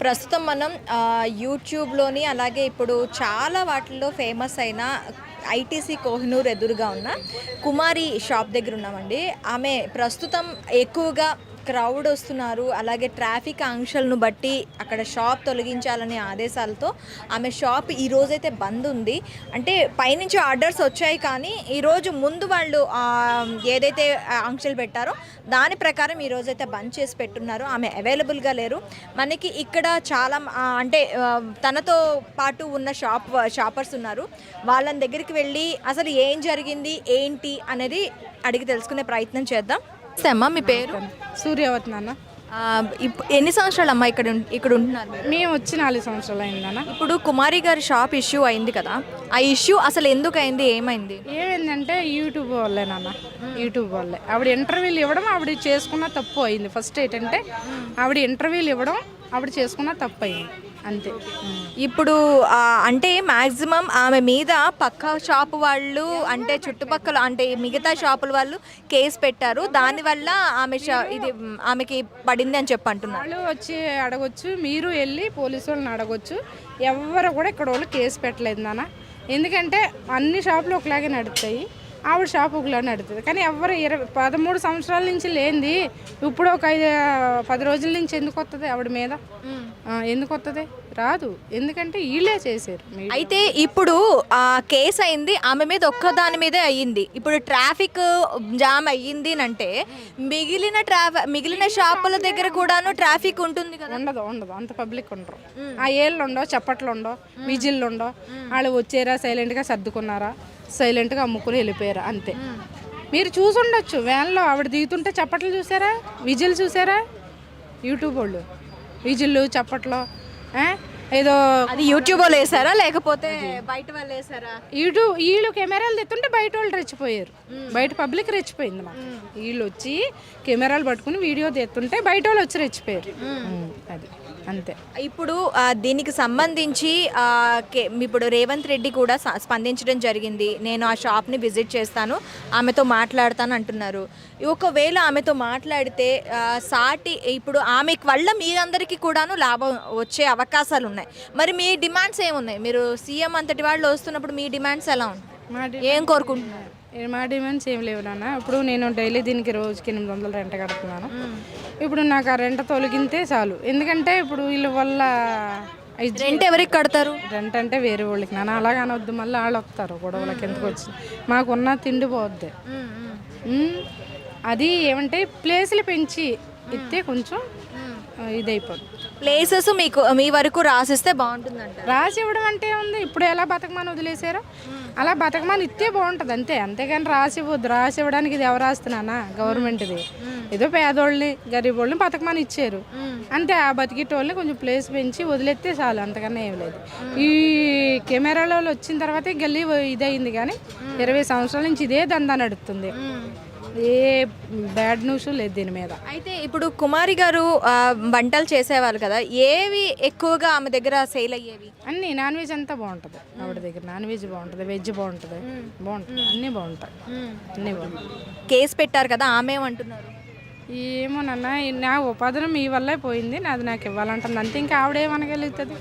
ప్రస్తుతం మనం యూట్యూబ్‌లోని అలాగే ఇప్పుడు చాలా వాటిల్లో ఫేమస్ అయిన ఐటీసీ కోహినూర్ ఎదురుగా ఉన్న కుమారి షాప్ దగ్గర ఉన్నామండి. ఆమె ప్రస్తుతం ఎక్కువగా క్రౌడ్ వస్తున్నారు. అలాగే ట్రాఫిక్ ఆంక్షలను బట్టి అక్కడ షాప్ తొలగించాలనే ఆదేశాలతో ఆమె షాప్ ఈరోజైతే బంద్ ఉంది. అంటే పైనుంచి ఆర్డర్స్ వచ్చాయి కానీ ఈరోజు ముందు వాళ్ళు ఏదైతే ఆంక్షలు పెట్టారో దాని ప్రకారం ఈరోజైతే బంద్ చేసి పెట్టున్నారు. ఆమె అవైలబుల్గా లేరు. మనకి ఇక్కడ చాలా అంటే తనతో పాటు ఉన్న షాపర్స్ ఉన్నారు. వాళ్ళని దగ్గరికి వెళ్ళి అసలు ఏం జరిగింది ఏంటి అనేది అడిగి తెలుసుకునే ప్రయత్నం చేద్దాం. అమ్మా మీ పేరు? సూర్యవతి నాన్న. ఎన్ని సంవత్సరాలు అమ్మా ఇక్కడ ఉంటున్నారు? మేము వచ్చి 4 సంవత్సరాలు అయిందన్న. ఇప్పుడు కుమారి గారి షాప్ ఇష్యూ అయింది కదా, ఆ ఇష్యూ అసలు ఎందుకు అయింది, ఏమైంది? ఏమైందంటే యూట్యూబ్ వల్లే నాన్న. యూట్యూబ్ వల్లే ఆవిడ ఇంటర్వ్యూలు ఇవ్వడం ఆవిడ చేసుకున్న తప్పు అయింది. ఫస్ట్ ఏంటంటే ఆవిడ ఇంటర్వ్యూలు ఇవ్వడం ఆవిడ చేసుకున్న తప్పు అయింది అంతే. ఇప్పుడు అంటే మ్యాక్సిమం ఆమె మీద పక్క షాపు వాళ్ళు అంటే చుట్టుపక్కల అంటే మిగతా షాపుల వాళ్ళు కేసు పెట్టారు. దానివల్ల ఇది ఆమెకి పడింది అని చెప్పి అంటున్నారు. వాళ్ళు వచ్చి అడగొచ్చు, మీరు వెళ్ళి పోలీసు వాళ్ళని అడగొచ్చు. ఎవరు కూడా ఇక్కడ వాళ్ళు కేసు పెట్టలేదు నాన్న. ఎందుకంటే అన్ని షాపులు ఒకలాగే నడుస్తాయి, ఆవిడ షాప్ ఒకలా నడుతుంది. కానీ ఎవరు 13 సంవత్సరాల నుంచి లేనిది ఇప్పుడు ఒక 10 రోజుల నుంచి ఎందుకు వస్తుంది ఆవిడ మీద? ఎందుకు వస్తుంది? రాదు. ఎందుకంటే వీళ్ళే చేశారు. అయితే ఇప్పుడు కేసు అయింది ఆమె మీద, ఒక్కదాని మీదే అయ్యింది. ఇప్పుడు ట్రాఫిక్ జామ్ అయ్యింది అంటే మిగిలిన షాపుల దగ్గర కూడాను ట్రాఫిక్ ఉంటుంది కదా? ఉండదు. అంత పబ్లిక్ ఉండరు. ఆ ఏళ్ళు ఉండవు, చప్పట్లు ఉండవు, విజిల్లు ఉండవు. వాళ్ళు వచ్చారా సైలెంట్గా సర్దుకున్నారా, సైలెంట్గా అమ్ముకుని వెళ్ళిపోయారా అంతే. మీరు చూసుండొచ్చు వ్యాన్లో ఆవిడ దిగుతుంటే చప్పట్లు చూసారా, విజిల్ చూసారా? యూట్యూబ్ వాళ్ళు విజిల్లు చప్పట్లు ఏదో అది యూట్యూబ్ వాళ్ళు వేసారా లేకపోతే బయట వాళ్ళు వేసారా? యూట్యూబ్ వీళ్ళు కెమెరాలు తెస్తుంటే బయట వాళ్ళు రెచ్చిపోయారు. బయట పబ్లిక్ రెచ్చిపోయింది. మాకు వీళ్ళు వచ్చి కెమెరాలు పట్టుకుని వీడియో తెస్తుంటే బయట వాళ్ళు వచ్చి రెచ్చిపోయారు. అది అంతే. ఇప్పుడు దీనికి సంబంధించి ఇప్పుడు రేవంత్ రెడ్డి కూడా స్పందించడం జరిగింది. నేను ఆ షాప్ని విజిట్ చేస్తాను, ఆమెతో మాట్లాడతాను అంటున్నారు. ఒకవేళ ఆమెతో మాట్లాడితే ఇప్పుడు ఆమె వల్ల మీరందరికీ కూడాను లాభం వచ్చే అవకాశాలు ఉన్నాయి. మరి మీ డిమాండ్స్ ఏమున్నాయి? మీరు సీఎం అంతటి వాళ్ళు వస్తున్నప్పుడు మీ డిమాండ్స్ ఎలా ఉన్నాయి? ఏం కోరుకుంటున్నారు? మా డిమాండ్స్ ఏం లేవు నాన్న. ఇప్పుడు నేను డైలీ దీనికి రోజుకి 800 రెంట్ కడుతున్నాను. ఇప్పుడు నాకు ఆ రెంట్ తొలగితే చాలు. ఎందుకంటే ఇప్పుడు వీళ్ళ వల్ల రెంట్ ఎవరికి కడతారు? రెంట్ అంటే వేరే వాళ్ళకి నాన్న. అలాగ అనొద్దు, మళ్ళీ వాళ్ళు వస్తారు గొడవలకి. ఎందుకు వచ్చి మాకున్న తిండి పోద్ది. అది ఏమంటే ప్లేసులు పెంచి ఇస్తే కొంచెం ఇదైపోద్ది. ప్లేసెస్ మీ వరకు రాసిస్తే బాగుంటుందంట. రాసి ఇవ్వడం అంటే ఉంది. ఇప్పుడు ఎలా బతకమని వదిలేసారో అలా బతకమని ఇస్తే బాగుంటుంది అంతే. అంతేగాని రాసి ఇవ్వద్దు. రాసి ఇవ్వడానికి ఇది ఎవరు రాస్తున్నానా? గవర్నమెంట్ది. ఏదో పేదోళ్ళని గరీబ్ వాళ్ళని బతకమని ఇచ్చారు అంతే. ఆ బతికేటోళ్ళని కొంచెం ప్లేస్ పెంచి వదిలేస్తే చాలు, అంతకన్నా ఏం లేదు. ఈ కెమెరాలో వచ్చిన తర్వాత గల్లీ ఇదయింది, కానీ 20 సంవత్సరాల నుంచి ఇదే దందా నడుస్తుంది. ఏ బ్యాడ్ న్యూస్ లేదు దీని మీద. అయితే ఇప్పుడు కుమారి గారు వంటలు చేసేవాళ్ళు కదా, ఏవి ఎక్కువగా ఆమె దగ్గర సేల్ అయ్యేవి? అన్నీ నాన్ వెజ్ అంతా బాగుంటుంది ఆవిడ దగ్గర. నాన్ వెజ్ బాగుంటుంది, వెజ్ బాగుంటుంది, అన్నీ బాగుంటాయి. అన్నీ బాగుంటాయి. కేసు పెట్టారు కదా, ఆమె ఏమంటున్నారు? ఏమో నాన్న, నా ఉపాధి మీ వల్లే పోయింది, నాది నాకు ఇవ్వాలంటుంది అంతే. ఇంకా ఆవిడేమనగలుగుతుంది?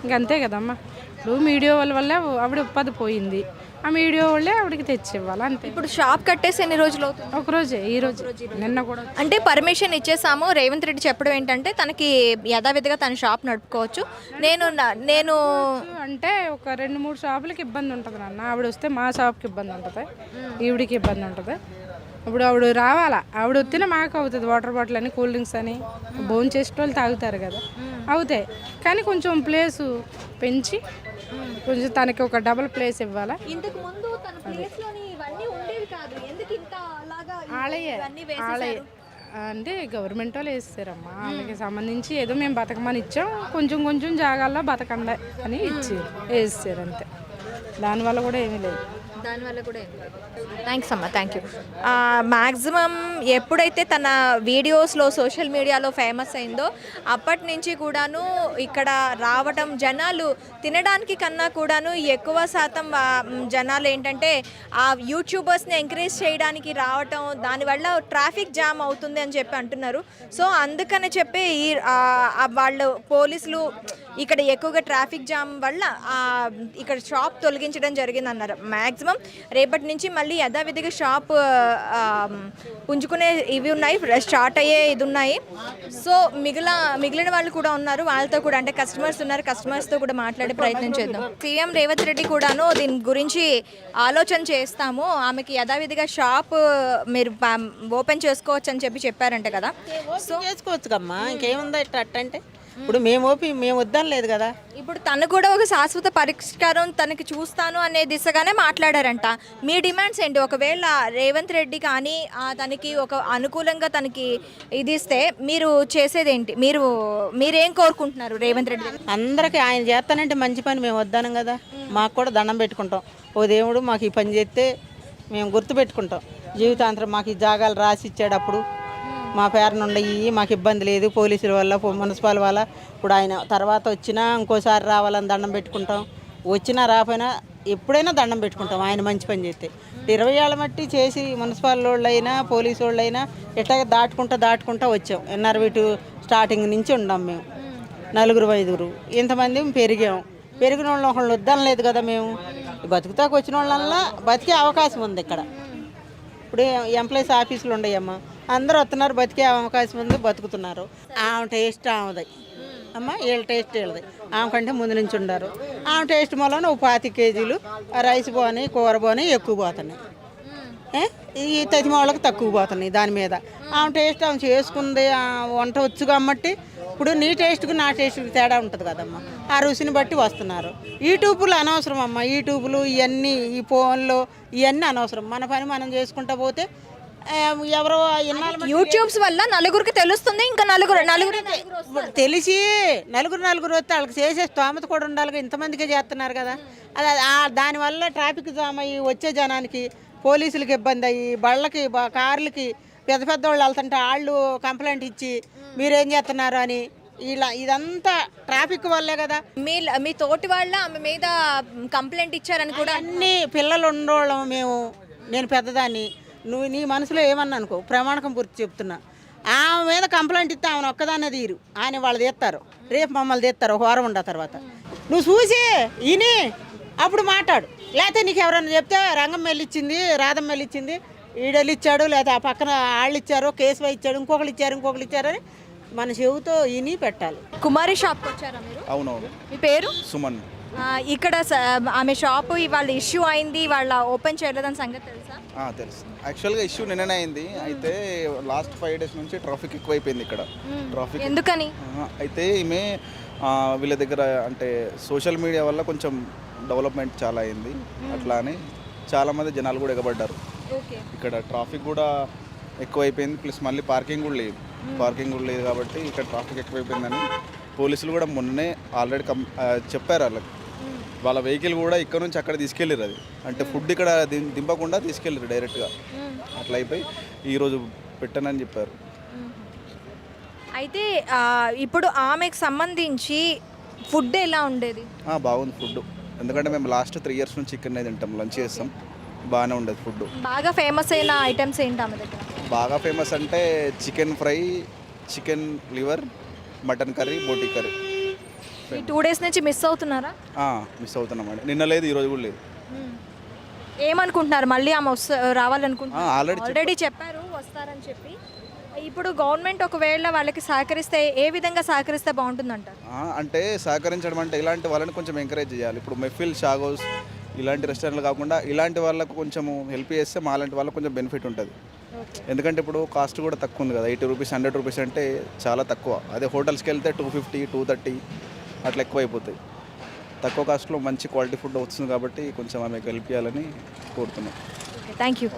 ఇంకంతే కదమ్మా. ఇప్పుడు మీడియా వాళ్ళ వల్ల ఆవిడ ఉపాధి పోయింది, ఆ మీడియా వాళ్ళే ఆవిడకి తెచ్చి ఇవ్వాలి అంతే. ఇప్పుడు షాప్ కట్టేసి ఎన్ని రోజులు అవుతుంది? ఒకరోజే, ఈరోజు నిన్న కూడా. అంటే పర్మిషన్ ఇచ్చేసాము. రేవంత్ రెడ్డి చెప్పడం ఏంటంటే తనకి యథావిధిగా తన షాప్ నడుపుకోవచ్చు. నేను అంటే ఒక 2-3 షాపులకి ఇబ్బంది ఉంటుంది నాన్న. ఆవిడ వస్తే మా షాప్కి ఇబ్బంది ఉంటుంది, ఈవిడికి ఇబ్బంది ఉంటుంది. ఇప్పుడు ఆవిడ రావాలా, ఆవిడ వస్తేనే మాకు అవుతుంది. వాటర్ బాటిల్ అని, కూల్ డ్రింక్స్ అని భోజనం చేసే వాళ్ళు తాగుతారు కదా, అవుతాయి. కానీ కొంచెం ప్లేసు పెంచి కొంచెం తనకి ఒక డబుల్ ప్లేస్ ఇవ్వాలా. అంటే గవర్నమెంట్ వాళ్ళు వేస్తారమ్మా, వాళ్ళకి సంబంధించి ఏదో మేము బతకమని ఇచ్చాం, కొంచెం కొంచెం జాగాల్లో బతకండి అని ఇచ్చి వేస్తారు అంతే. దానివల్ల కూడా ఏమీ లేదు. దానివల్ల కూడా థ్యాంక్స్ అమ్మా, థ్యాంక్ యూ. మ్యాక్సిమం ఎప్పుడైతే తన వీడియోస్లో సోషల్ మీడియాలో ఫేమస్ అయిందో అప్పటి నుంచి కూడాను ఇక్కడ రావటం, జనాలు తినడానికి కన్నా కూడాను ఎక్కువ శాతం జనాలు ఏంటంటే ఆ యూట్యూబర్స్ని ఎంకరేజ్ చేయడానికి రావటం, దానివల్ల ట్రాఫిక్ జామ్ అవుతుంది అని చెప్పి అంటున్నారు. సో అందుకని చెప్పి వాళ్ళు పోలీసులు ఇక్కడ ఎక్కువగా ట్రాఫిక్ జామ్ వల్ల ఇక్కడ షాప్ తొలగించడం జరిగింది అన్నారు. మ్యాక్సిమం రేపటి నుంచి మళ్ళీ యథావిధిగా షాప్ పుంజుకునే ఇవి ఉన్నాయి, స్టార్ట్ అయ్యే ఇది ఉన్నాయి. సో మిగిలిన వాళ్ళు కూడా ఉన్నారు, వాళ్ళతో కూడా అంటే కస్టమర్స్ ఉన్నారు, కస్టమర్స్తో కూడా మాట్లాడే ప్రయత్నం చేద్దాం. సీఎం రేవంత్ రెడ్డి కూడాను దీని గురించి ఆలోచన చేస్తాము, ఆమెకి యథావిధిగా షాప్ మీరు ఓపెన్ చేసుకోవచ్చు అని చెప్పారంట కదా. సో చేసుకోవచ్చు కమ్మా, ఇంకేముందా ఇట్లా అంటే ఇప్పుడు మేము వద్దాం లేదు కదా. ఇప్పుడు తను కూడా ఒక శాశ్వత పరిష్కారం తనకి చూస్తాను అనే దిశగానే మాట్లాడారంట. మీ డిమాండ్స్ ఏంటి? ఒకవేళ రేవంత్ రెడ్డి కానీ తనకి ఒక అనుకూలంగా తనకి ఇది ఇస్తే మీరు చేసేదేంటి? మీరేం కోరుకుంటున్నారు రేవంత్ రెడ్డి? అందరికీ ఆయన చేస్తానంటే మంచి పని మేము వద్దానం కదా, మాకు కూడా దండం పెట్టుకుంటాం. ఓ దేవుడు మాకు ఈ పని చేస్తే మేము గుర్తు పెట్టుకుంటాం జీవితాంతరం. మాకు ఈ జాగాలు రాసి ఇచ్చాడు, అప్పుడు మా పేరున ఉండయి, మాకు ఇబ్బంది లేదు పోలీసుల వల్ల, మున్సిపల్ వల్ల. ఇప్పుడు ఆయన తర్వాత వచ్చినా ఇంకోసారి రావాలని దండం పెట్టుకుంటాం, వచ్చినా రాపోయినా ఎప్పుడైనా దండం పెట్టుకుంటాం ఆయన మంచి పని చేస్తే. 20 ఏళ్ళ మట్టి చేసి మున్సిపల్ వాళ్ళు అయినా పోలీసు వాళ్ళు అయినా ఎట్లా దాటుకుంటా వచ్చాం. ఎన్ఆర్వి స్టార్టింగ్ నుంచి ఉన్నాం మేము, 4-5 ఇంతమంది పెరిగిన వాళ్ళు ఒకళ్ళు వద్దాం లేదు కదా. మేము బతుకుతాకు వచ్చిన వాళ్ళల్లా బతికే అవకాశం ఉంది ఇక్కడ. ఇప్పుడు ఎంప్లాయీస్ ఆఫీసులు ఉండయమ్మా, అందరూ వస్తున్నారు, బతికే అవకాశం ఉంది, బతుకుతున్నారు. ఆమె టేస్ట్ ఆమెది అమ్మ, వీళ్ళ టేస్ట్ వీళ్ళది. ఆమె కంటే ముందు నుంచి ఉండారు. ఆమె టేస్ట్ మూలన 25 కేజీలు రైస్ పోని, కూర పోని ఎక్కువ పోతున్నాయి, ఈ తతిమ వాళ్ళకి తక్కువ పోతున్నాయి. దాని మీద ఆమె టేస్ట్ ఆమె చేసుకుంది, వంట వచ్చు కాబట్టి. ఇప్పుడు నీ టేస్ట్కి నా టేస్ట్కి తేడా ఉంటుంది కదమ్మా, ఆ రుచిని బట్టి వస్తున్నారు. యూట్యూబ్లు అనవసరం అమ్మ, యూట్యూబ్లు ఇవన్నీ, ఈ ఫోన్లు ఇవన్నీ అనవసరం. మన పని మనం చేసుకుంటా పోతే ఎవరో యూట్యూబ్స్ వల్ల నలుగురికి తెలుస్తుంది, ఇంకా నలుగురు తెలిసి నలుగురు వస్తే వాళ్ళకి చేసే స్తోమత కూడా ఉండాలి. ఇంతమందికే చేస్తున్నారు కదా, దానివల్ల ట్రాఫిక్ జామ్ అయ్యి వచ్చే జనానికి పోలీసులకి ఇబ్బంది అయ్యి, బళ్ళకి కార్లకి పెద్ద వాళ్ళు వెళ్తుంటే వాళ్ళు కంప్లైంట్ ఇచ్చి మీరేం చేస్తున్నారు అని ఇదంతా ట్రాఫిక్ వల్లే కదా. మీ తోటి వాళ్ళ ఆమె మీద కంప్లైంట్ ఇచ్చారని కూడా. అన్ని పిల్లలు ఉండేవాళ్ళం మేము, నేను పెద్దదాన్ని, నువ్వు నీ మనసులో ఏమన్నా అనుకో, ప్రమాణకం పూర్తి చెప్తున్నా. ఆమె మీద కంప్లైంట్ ఇస్తే ఆమెను ఒక్కదాన్నే తీరు, ఆయన వాళ్ళు తీస్తారు, రేపు మమ్మల్ని తీస్తారు ఒక వారం ఉండ తర్వాత. నువ్వు చూసి ఇని అప్పుడు మాట్లాడు, లేకపోతే నీకు ఎవరన్నా చెప్తే రంగం వెళ్ళిచ్చింది, రాధం వెళ్ళిచ్చింది, ఈడెళ్ళి ఇచ్చాడు, లేకపోతే ఆ పక్కన వాళ్ళు ఇచ్చారు, కేసు ఇచ్చాడు, ఇంకొకరు ఇచ్చారని మన చెవుతో ఇని పెట్టాలి. కుమారి షాప్కి వచ్చారా మీరు? అవునవును. మీ పేరు? సుమన్. ఇక్కడ ఆమె షాపు ఇవాళ ఇష్యూ అయింది, వాళ్ళ ఓపెన్ చేయలేదని సంగతి తెలుసా? తెలుసు. యాక్చువల్గా ఇష్యూ నిన్ననే అయింది. అయితే లాస్ట్ 5 days నుంచి ట్రాఫిక్ ఎక్కువైపోయింది ఇక్కడ. ట్రాఫిక్ ఎందుకని అయితే ఈమె వీళ్ళ దగ్గర అంటే సోషల్ మీడియా వల్ల కొంచెం డెవలప్మెంట్ చాలా అయింది, అట్లా అని చాలామంది జనాలు కూడా ఎగబడ్డారు. ఇక్కడ ట్రాఫిక్ కూడా ఎక్కువైపోయింది, ప్లస్ మళ్ళీ పార్కింగ్ కూడా లేదు కాబట్టి ఇక్కడ ట్రాఫిక్ ఎక్కువైపోయిందని పోలీసులు కూడా మొన్నే ఆల్రెడీ చెప్పారు వాళ్ళకి. వాళ్ళ వెహికల్ కూడా ఇక్కడ నుంచి అక్కడ తీసుకెళ్ళారు, అది అంటే ఫుడ్ ఇక్కడ దింపకుండా తీసుకెళ్ళారు డైరెక్ట్గా. అట్లా అయిపోయి ఈరోజు పెట్టనని చెప్పారు. అయితే ఇప్పుడు ఆమెకు సంబంధించి ఫుడ్ ఎలా ఉండేది? బాగుంది ఫుడ్, ఎందుకంటే మేము లాస్ట్ 3 years నుంచి ఇక్కడనే తింటాం, లంచ్ చేస్తాం, బాగానే ఉండేది ఫుడ్. బాగా ఫేమస్ అయిన ఐటమ్స్ ఏంటి ఆమె దగ్గర? బాగా ఫేమస్ అంటే chicken fry, chicken liver, mutton curry, boti curry. ఈ 2 days నుంచి మిస్ అవుతున్నారా? మిస్ అవుతున్నామండి, నిన్న లేదు, ఈరోజు కూడా లేదు. ఏమనుకుంటున్నారు? మళ్ళీ ఆమె రావాలనుకుంటున్నారు? ఆల్రెడీ చెప్పారు వస్తారని చెప్పి. ఇప్పుడు గవర్నమెంట్ ఒకవేళ వాళ్ళకి సహకరిస్తే ఏ విధంగా సహకరిస్తే బాగుంటుందంటారు? అంటే సహకరించడం అంటే ఇలాంటి వాళ్ళని కొంచెం ఎంకరేజ్ చేయాలి. ఇప్పుడు మెఫిల్, షాగోస్ ఇలాంటి రెస్టారెంట్లు కాకుండా ఇలాంటి వాళ్ళకు కొంచెం హెల్ప్ చేస్తే మా లాంటి వాళ్ళకి కొంచెం బెనిఫిట్ ఉంటుంది. ఎందుకంటే ఇప్పుడు కాస్ట్ కూడా తక్కువ ఉంది కదా, 80 rupees 100 rupees అంటే చాలా తక్కువ. అదే హోటల్స్కి వెళ్తే 250 230 అట్లా ఎక్కువ అయిపోతాయి. తక్కువ కాస్ట్లో మంచి క్వాలిటీ ఫుడ్ వస్తుంది కాబట్టి కొంచెం ఆమెకు హెల్ప్ చేయాలని కోరుతున్నాం. Thank you.